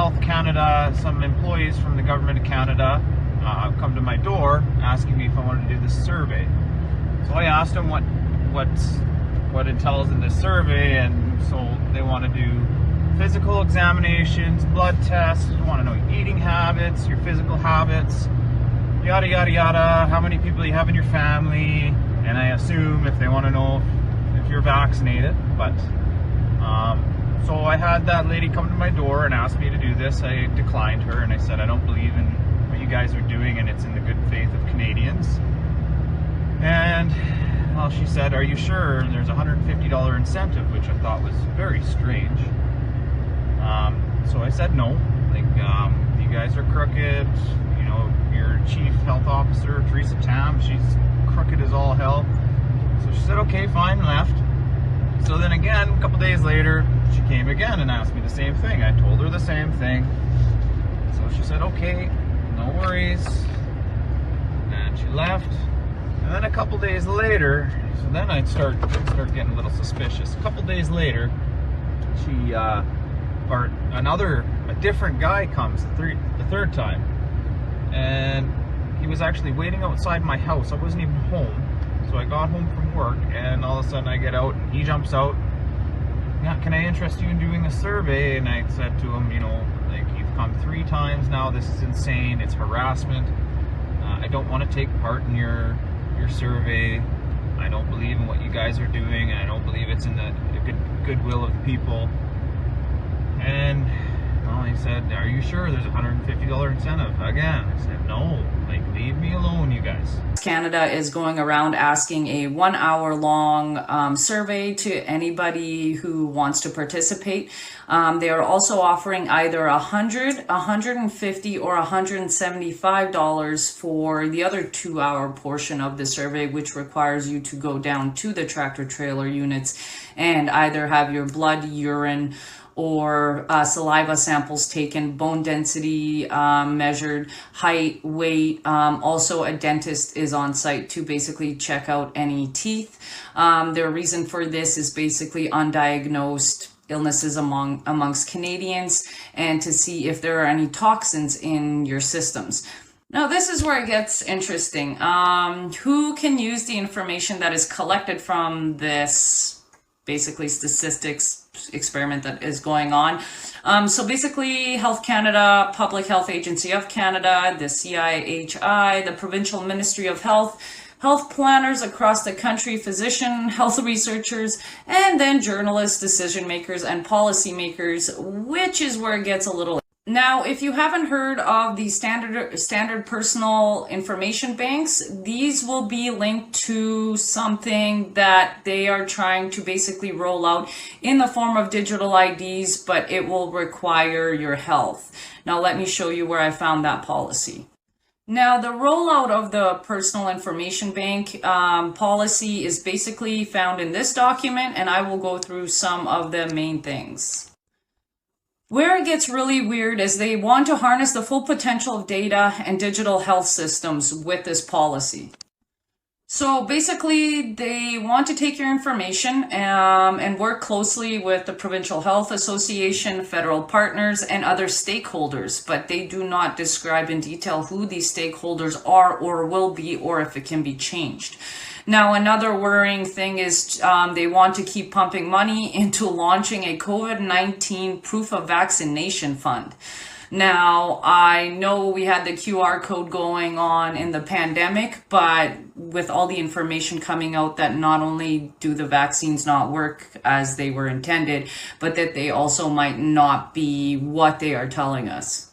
Health Canada, some employees from the Government of Canada come to my door asking me if I wanted to do this survey. So I asked them what entails in this survey, and so they want to do physical examinations, blood tests, they want to know your eating habits, your physical habits, yada yada yada, how many people you have in your family, and I assume if they want to know if you're vaccinated. But so I had that lady come to my door and ask me to do this. I declined her and I said I don't believe in what you guys are doing, and it's in the good faith of Canadians. And well, she said, are you sure? There's a $150 incentive, which I thought was very strange. So I said no. Like, you guys are crooked. You know, your chief health officer, Theresa Tam, she's crooked as all hell. So she said, okay, fine, and left. So then again, a couple days later, she came again and asked me the same thing. I told her the same thing. So she said, okay, no worries. And she left. And then a couple days later, so then I'd start getting a little suspicious. A couple days later, a different guy comes the third time, and he was actually waiting outside my house. I wasn't even home, so I got home from work, and all of a sudden I get out, and he jumps out. Yeah, can I interest you in doing a survey? And I said to him, you know, like, you've come 3 times now. This is insane. It's harassment. I don't want to take part in your survey. I don't believe in what you guys are doing, and I don't believe it's in the goodwill of the people. And well, he said, are you sure there's a $150 incentive? Again, I said, no, like, leave me alone, you guys. Canada is going around asking a 1 hour long survey to anybody who wants to participate. They are also offering either $100, $150, or $175 for the other 2 hour portion of the survey, which requires you to go down to the tractor trailer units and either have your blood, urine, or saliva samples taken, bone density measured, height, weight. Also, a dentist is on site to basically check out any teeth. Their reason for this is basically undiagnosed illnesses amongst Canadians, and to see if there are any toxins in your systems. Now, this is where it gets interesting. Who can use the information that is collected from this basically statistics experiment that is going on? So basically, Health Canada, Public Health Agency of Canada, the CIHI, the Provincial Ministry of Health, health planners across the country, physician, health researchers, and then journalists, decision makers, and policy makers, which is where it gets a little. Now, if you haven't heard of the standard personal information banks, these will be linked to something that they are trying to basically roll out in the form of digital IDs, but it will require your health. Now, let me show you where I found that policy. Now, the rollout of the personal information bank policy is basically found in this document, and I will go through some of the main things. Where it gets really weird is they want to harness the full potential of data and digital health systems with this policy. So basically, they want to take your information and work closely with the Provincial Health Association, federal partners, and other stakeholders, but they do not describe in detail who these stakeholders are or will be, or if it can be changed. Now, another worrying thing is they want to keep pumping money into launching a COVID-19 proof of vaccination fund. Now, I know we had the QR code going on in the pandemic, but with all the information coming out that not only do the vaccines not work as they were intended, but that they also might not be what they are telling us.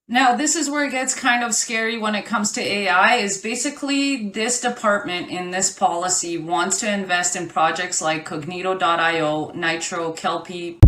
Now, this is where it gets kind of scary when it comes to AI, is basically this department in this policy wants to invest in projects like Cognito.io, Nitro, Kelpie,